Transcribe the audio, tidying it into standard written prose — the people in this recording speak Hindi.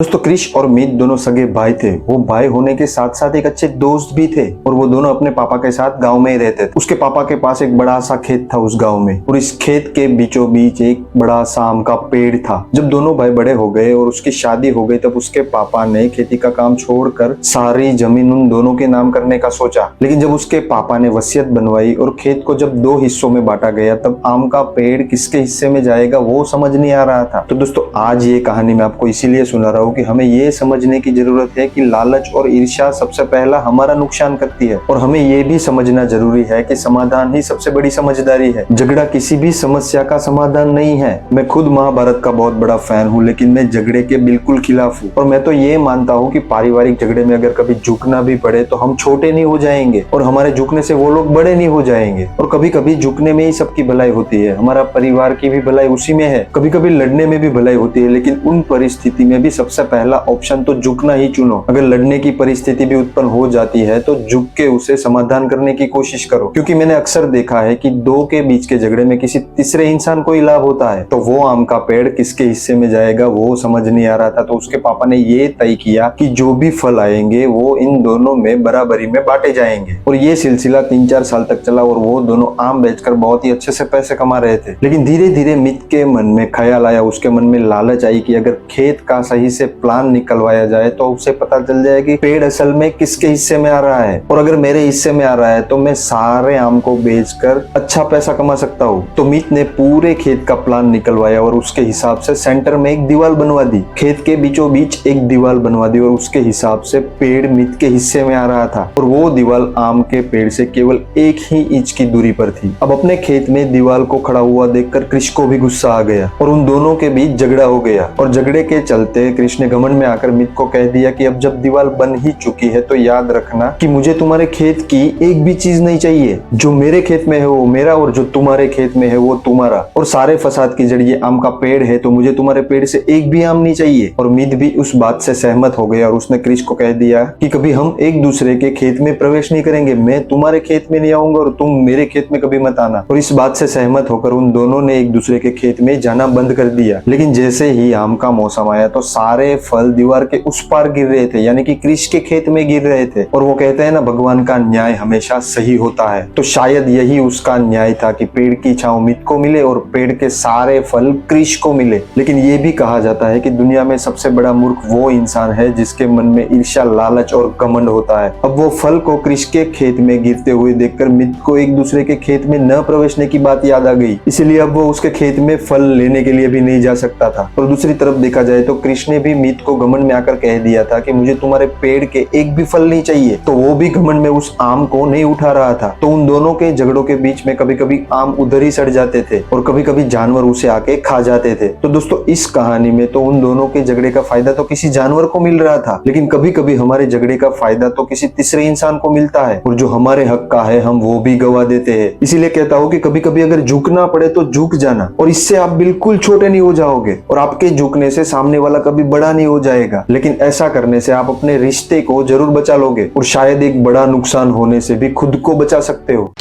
दोस्तों क्रिश और मीत दोनों सगे भाई थे। वो भाई होने के साथ साथ एक अच्छे दोस्त भी थे और वो दोनों अपने पापा के साथ गांव में ही रहते थे। उसके पापा के पास एक बड़ा सा खेत था उस गांव में, और इस खेत के बीचों बीच एक बड़ा सा आम का पेड़ था। जब दोनों भाई बड़े हो गए और उसकी शादी हो गई तब उसके पापा ने खेती का काम छोड़कर सारी जमीन उन दोनों के नाम करने का सोचा। लेकिन जब उसके पापा ने वसीयत बनवाई और खेत को जब 2 हिस्सों में बांटा गया तब आम का पेड़ किसके हिस्से में जाएगा वो समझ नहीं आ रहा था। तो दोस्तों आज ये कहानी मैं आपको इसीलिए सुना रहा हूँ कि हमें ये समझने की जरूरत है कि लालच और ईर्ष्या सबसे पहला हमारा नुकसान करती है, और हमें ये भी समझना जरूरी है कि समाधान ही सबसे बड़ी समझदारी है। झगड़ा किसी भी समस्या का समाधान नहीं है। मैं खुद महाभारत का बहुत बड़ा फैन हूँ, लेकिन मैं झगड़े के बिल्कुल खिलाफ हूँ। और मैं तो ये मानता हूँ कि पारिवारिक झगड़े में अगर कभी झुकना भी पड़े तो हम छोटे नहीं हो जाएंगे और हमारे झुकने से वो लोग बड़े नहीं हो जाएंगे। और कभी कभी झुकने में ही सबकी भलाई होती है, हमारा परिवार की भी भलाई उसी में है। कभी कभी लड़ने में भी भलाई होती है, लेकिन उन परिस्थिति में भी सबसे पहला ऑप्शन तो झुकना ही चुनो। अगर लड़ने की परिस्थिति भी उत्पन्न हो जाती है तो झुक के उसे समाधान करने की कोशिश करो, क्योंकि मैंने अक्सर देखा है कि दो के बीच के झगड़े में किसी तीसरे इंसान को ही लाभ होता है। तो वो आम का पेड़ किसके हिस्से में जाएगा वो समझ नहीं आ रहा था। तो उसके पापा ने ये तय किया कि जो भी फल आएंगे वो इन दोनों में बराबरी में बांटे जाएंगे। और ये सिलसिला 3-4 साल तक चला और वो दोनों आम बेचकर बहुत ही अच्छे से पैसे कमा रहे थे। लेकिन धीरे धीरे मित के मन में ख्याल आया, उसके मन में लालच आई कि अगर खेत का सही से प्लान निकलवाया जाए तो उसे पता चल जाए कि पेड़ असल में किसके हिस्से में आ रहा है, और अगर मेरे हिस्से में आ रहा है तो मैं सारे आम को बेचकर अच्छा पैसा कमा सकता हूँ। तो मीत ने पूरे खेत का प्लान निकलवाया और उसके हिसाब से सेंटर में एक दीवार बनवा दी। खेत के बीचों बीच एक दीवार बनवा दी और उसके हिसाब से पेड़ मीत के हिस्से में आ रहा था, और वो दीवार आम के पेड़ से केवल 1 ही इंच की दूरी पर थी। अब अपने खेत में दीवार को खड़ा हुआ देखकर कृष को भी गुस्सा आ गया और उन दोनों के बीच झगड़ा हो गया। और झगड़े के चलते कृष ने घमंड में आकर मीत को कह दिया कि अब जब दीवार बन ही चुकी है तो याद रखना कि मुझे तुम्हारे खेत की एक भी चीज नहीं चाहिए। जो मेरे खेत में है वो मेरा और जो तुम्हारे खेत में है वो तुम्हारा। और सारे फसाद की जड़ ये आम का पेड़ है, तो मुझे तुम्हारे पेड़ से एक भी आम नहीं चाहिए। और मीत भी उस बात से सहमत हो गया और उसने कृष को कह दिया कि कभी हम एक दूसरे के खेत में प्रवेश नहीं करेंगे। मैं तुम्हारे खेत में नहीं आऊंगा और तुम मेरे खेत में कभी मत आना। और इस बात से सहमत होकर उन दोनों ने एक दूसरे के खेत में जाना बंद कर दिया। लेकिन जैसे ही आम का मौसम आया तो सारे फल दीवार के उस पार गिर रहे थे, यानी कि कृष के खेत में गिर रहे थे। और वो कहते हैं ना, भगवान का न्याय हमेशा सही होता है। तो शायद यही उसका न्याय था कि पेड़ की छांव मीत को मिले और पेड़ के सारे फल कृष को मिले। लेकिन ये भी कहा जाता है कि दुनिया में सबसे बड़ा मूर्ख वो इंसान है जिसके मन में ईर्ष्या, लालच और घमंड होता है। अब वो फल को कृष के खेत में गिरते हुए देखकर मीत को एक दूसरे के खेत में न प्रवेशने की बात याद आ गई, इसलिए अब वो उसके खेत में फल लेने के लिए भी नहीं जा सकता था। और दूसरी तरफ देखा जाए तो कृष ने भी मीत को घमंड में आकर कह दिया था कि मुझे तुम्हारे पेड़ के एक भी फल नहीं चाहिए, तो वो भी घमंड में उस आम को नहीं उठा रहा था। तो उन दोनों के झगड़ों के बीच में कभी कभी आम उधर ही सड़ जाते थे और कभी कभी जानवर उसे आके खा जाते थे। तो दोस्तों इस कहानी में तो उन दोनों के झगड़े का फायदा तो किसी जानवर को मिल रहा था, लेकिन कभी कभी हमारे झगड़े का फायदा तो किसी तीसरे इंसान को मिलता है, और जो हमारे हक का है हम वो भी गवा देते हैं। इसीलिए कहता हूँ कि कभी कभी अगर झुकना पड़े तो झुक जाना, और इससे आप बिल्कुल छोटे नहीं हो जाओगे और आपके झुकने से सामने वाला कभी बड़ा नहीं हो जाएगा। लेकिन ऐसा करने से आप अपने रिश्ते को जरूर बचा लोगे और शायद एक बड़ा नुकसान होने से भी खुद को बचा सकते हो।